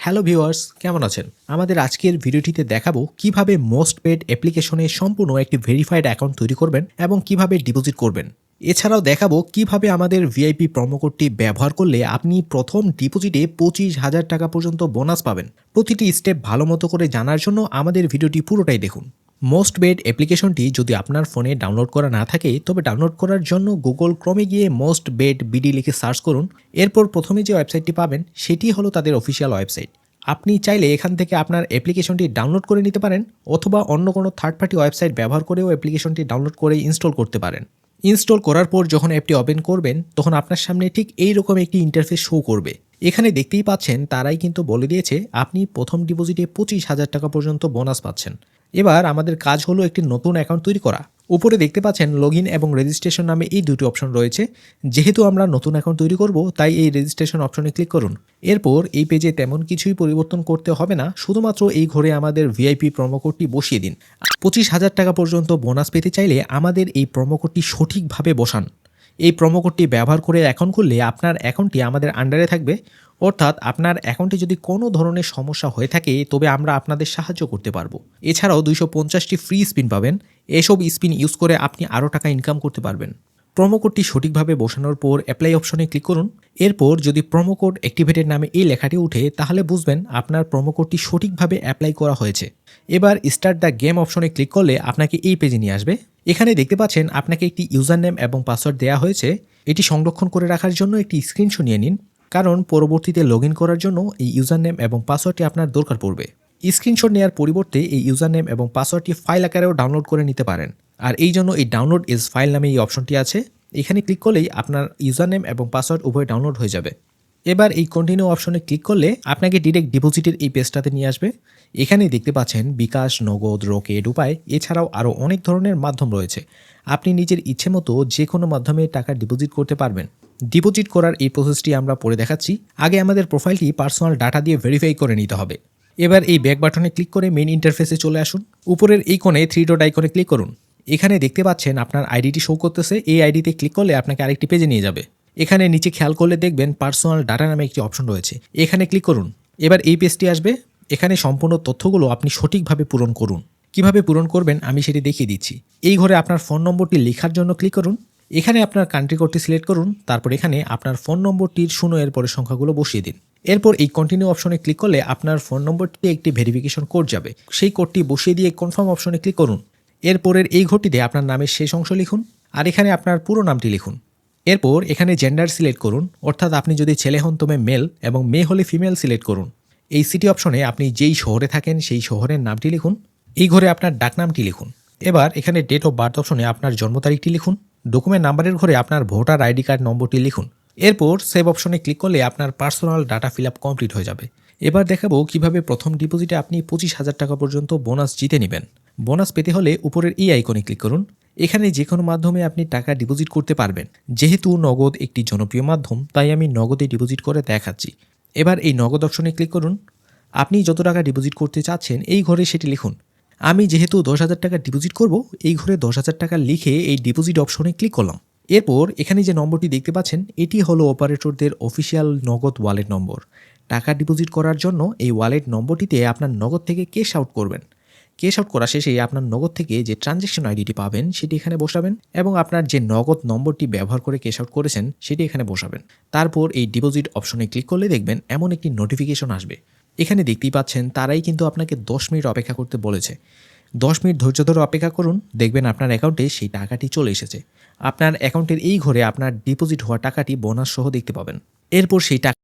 Hello viewers, কেমন আছেন? আমাদের আজকের ভিডিওটিতে দেখাবো কিভাবে মোস্ট পেড অ্যাপ্লিকেশনে সম্পূর্ণ একটি ভেরিফাইড অ্যাকাউন্ট তৈরি করবেন এবং কিভাবে ডিপোজিট করবেন। এছাড়াও দেখাবো কিভাবে আমাদের ভিআইপি প্রোমো কোডটি ব্যবহার করলে আপনি প্রথম ডিপোজিটে 25,000 টাকা পর্যন্ত বোনাস পাবেন। প্রতিটি স্টেপ ভালো মতো করে জানার জন্য আমাদের ভিডিওটি পুরোটাই দেখুন। মোস্ট বেড অ্যাপ্লিকেশনটি যদি আপনার ফোনে ডাউনলোড করা না থাকে তবে ডাউনলোড করার জন্য গুগল ক্রোমে গিয়ে মোস্ট বেড বিডি লিখে সার্চ করুন। এরপর প্রথমে যে ওয়েবসাইটটি পাবেন সেটি হলো তাদের অফিসিয়াল ওয়েবসাইট। আপনি চাইলে এখান থেকে আপনার অ্যাপ্লিকেশনটি ডাউনলোড করে নিতে পারেন অথবা অন্য কোনো থার্ড পার্টি ওয়েবসাইট ব্যবহার করেও অ্যাপ্লিকেশনটি ডাউনলোড করে ইনস্টল করতে পারেন। ইনস্টল করার পর যখন অ্যাপটি ওপেন করবেন তখন আপনার সামনে ঠিক এইরকম একটি ইন্টারফেস শো করবে। এখানে দেখতেই পাচ্ছেন তারাই কিন্তু বলে দিয়েছে আপনি প্রথম ডিপোজিটে 25,000 টাকা পর্যন্ত বোনাস পাচ্ছেন। এবার আমাদের কাজ হলো একটি নতুন অ্যাকাউন্ট তৈরি করা। উপরে দেখতে পাচ্ছেন লগইন এবং রেজিস্ট্রেশন নামে এই দুটি অপশন রয়েছে। যেহেতু আমরা নতুন অ্যাকাউন্ট তৈরি করব তাই এই রেজিস্ট্রেশন অপশনে ক্লিক করুন। এরপর এই পেজে তেমন কিছুই পরিবর্তন করতে হবে না, শুধুমাত্র এই ঘরে আমাদের ভিআইপি প্রোমো কোডটি বসিয়ে দিন। 25,000 টাকা পর্যন্ত বোনাস পেতে চাইলে আমাদের এই প্রোমো কোডটি সঠিকভাবে বসান। এই প্রোমো কোডটি ব্যবহার করে অ্যাকাউন্ট খুললে আপনার অ্যাকাউন্টটি আমাদের আন্ডারে থাকবে, অর্থাৎ আপনার অ্যাকাউন্টে যদি কোনো ধরনের সমস্যা হয়ে থাকে তবে আমরা আপনাদের সাহায্য করতে পারবো। এছাড়াও 250টি ফ্রি স্পিন পাবেন। এসব স্পিন ইউজ করে আপনি আরও টাকা ইনকাম করতে পারবেন। প্রোমো কোডটি সঠিকভাবে বসানোর পর অ্যাপ্লাই অপশনে ক্লিক করুন। এরপর যদি প্রোমো কোড অ্যাক্টিভেটেড নামে এই লেখাটি উঠে তাহলে বুঝবেন আপনার প্রোমো কোডটি সঠিকভাবে অ্যাপ্লাই করা হয়েছে। এবার স্টার্ট দ্য গেম অপশনে ক্লিক করলে আপনাকে এই পেজে নিয়ে আসবে। এখানে দেখতে পাচ্ছেন আপনাকে একটি ইউজার নেম এবং পাসওয়ার্ড দেওয়া হয়েছে। এটি সংরক্ষণ করে রাখার জন্য একটি স্ক্রিনশট নিয়ে নিন, কারণ পরবর্তীতে লগ ইন করার জন্য এই ইউজার নেম এবং পাসওয়ার্ডটি আপনার দরকার পড়বে। স্ক্রিনশট নেওয়ার পরিবর্তে এই ইউজার নেম এবং পাসওয়ার্ডটি ফাইল আকারেও ডাউনলোড করে নিতে পারেন, আর এই জন্য এই ডাউনলোড ইজ ফাইল নামে এই অপশনটি আছে। এখানে ক্লিক করলেই আপনার ইউজার নেম এবং পাসওয়ার্ড উভয় ডাউনলোড হয়ে যাবে। এবার এই কন্টিনিউ অপশনে ক্লিক করলে আপনাকে ডিরেক্ট ডিপোজিটের এই পেজটাতে নিয়ে আসবে। এখানে দেখতে পাচ্ছেন বিকাশ, নগদ, রকেট, উপায়, এছাড়াও আরও অনেক ধরনের মাধ্যম রয়েছে। আপনি নিজের ইচ্ছে মতো যে কোনো মাধ্যমে টাকা ডিপোজিট করতে পারবেন। ডিপোজিট করার এই প্রসেসটি আমরা পরে দেখাচ্ছি। আগে আমাদের প্রোফাইলটি পার্সোনাল ডাটা দিয়ে ভেরিফাই করে নিতে হবে। এবার এই ব্যাক বাটনে ক্লিক করে মেইন ইন্টারফেসে চলে আসুন। উপরের এই কোণে 3 ডট আইকনে ক্লিক করুন। এখানে দেখতে পাচ্ছেন আপনার আইডিটি শো করতেছে। এই আইডিতে ক্লিক করলে আপনাকে আরেকটি পেজে নিয়ে যাবে। এখানে নিচে খেয়াল করলে দেখবেন পার্সোনাল ডাটা নামে একটি অপশন রয়েছে, এখানে ক্লিক করুন। এবার এই পেজটি আসবে। এখানে সম্পূর্ণ তথ্যগুলো আপনি সঠিকভাবে পূরণ করুন। কিভাবে পূরণ করবেন আমি সেটি দেখিয়ে দিচ্ছি। এই ঘরে আপনার ফোন নম্বরটি লেখার জন্য ক্লিক করুন। এখানে আপনার কান্ট্রি কোডটি সিলেক্ট করুন। তারপর এখানে আপনার ফোন নম্বরটির 0 এর পরে সংখ্যাগুলো বসিয়ে দিন। এরপর এই কন্টিনিউ অপশনে ক্লিক করলে আপনার ফোন নম্বরটিতে একটি ভেরিফিকেশন কোড যাবে। সেই কোডটি বসিয়ে দিয়ে কনফার্ম অপশনে ক্লিক করুন। এরপরের এই ঘরটিতে আপনার নামের শেষ অংশ লিখুন, আর এখানে আপনার পুরো নামটি লিখুন। এরপর এখানে জেন্ডার সিলেক্ট করুন, অর্থাৎ আপনি যদি ছেলে হন তবে মেল এবং মেয়ে হলে ফিমেল সিলেক্ট করুন। এই সিটি অপশনে আপনি যেই শহরে থাকেন সেই শহরের নামটি লিখুন। এই ঘরে আপনার ডাকনামটি লিখুন। এবার এখানে ডেট অফ বার্থ অপশনে আপনার জন্ম তারিখটি লিখুন। ডকুমেন্ট নাম্বারের ঘরে আপনার ভোটার আইডি কার্ড নম্বরটি লিখুন। এরপর সেভ অপশনে ক্লিক করলে আপনার personal data fill up complete হয়ে যাবে। এবার দেখাবো কিভাবে প্রথম ডিপোজিটে আপনি 25,000 টাকা পর্যন্ত বোনাস জিতে নেবেন। বোনাস পেতে হলে উপরের এই আইকনে ক্লিক করুন। এখানে যে কোনো মাধ্যমে আপনি টাকা ডিপোজিট করতে পারবেন। যেহেতু নগদ একটি জনপ্রিয় মাধ্যম তাই আমি নগদে ডিপোজিট করে দেখাচ্ছি। এবার এই নগদ অপশনে ক্লিক করুন। আপনি যত টাকা ডিপোজিট করতে চাচ্ছেন এই ঘরে সেটি লিখুন। আমি যেহেতু 10,000 টাকা ডিপোজিট করব, এই ঘরে 10,000 টাকা লিখে এই ডিপোজিট অপশনে ক্লিক করলাম। এরপর এখানে যে নম্বরটি দেখতে পাচ্ছেন এটি হলো অপারেটরদের অফিসিয়াল নগদ ওয়ালেট নম্বর। টাকা ডিপোজিট করার জন্য এই ওয়ালেট নম্বরটিতে আপনার নগদ থেকে ক্যাশ আউট করবেন। ক্যাশ আউট করা শেষে আপনার নগদ থেকে যে ট্রানজ্যাকশন আইডিটি পাবেন সেটি এখানে বসাবেন এবং আপনার যে নগদ নম্বরটি ব্যবহার করে ক্যাশ আউট করেছেন সেটি এখানে বসাবেন। তারপর এই ডিপোজিট অপশনে ক্লিক করলে দেখবেন এমন একটি নোটিফিকেশন আসবে। এখানে দেখতেই পাচ্ছেন তারাই কিন্তু আপনাকে 10 মিনিট অপেক্ষা করতে বলেছে। 10 মিনিট ধৈর্য ধরে অপেক্ষা করুন, দেখবেন আপনার অ্যাকাউন্টে সেই টাকাটি চলে এসেছে। আপনার অ্যাকাউন্টের এই ঘরে আপনার ডিপোজিট হওয়া টাকাটি বোনাস সহ দেখতে পাবেন। এরপর সেই টাকা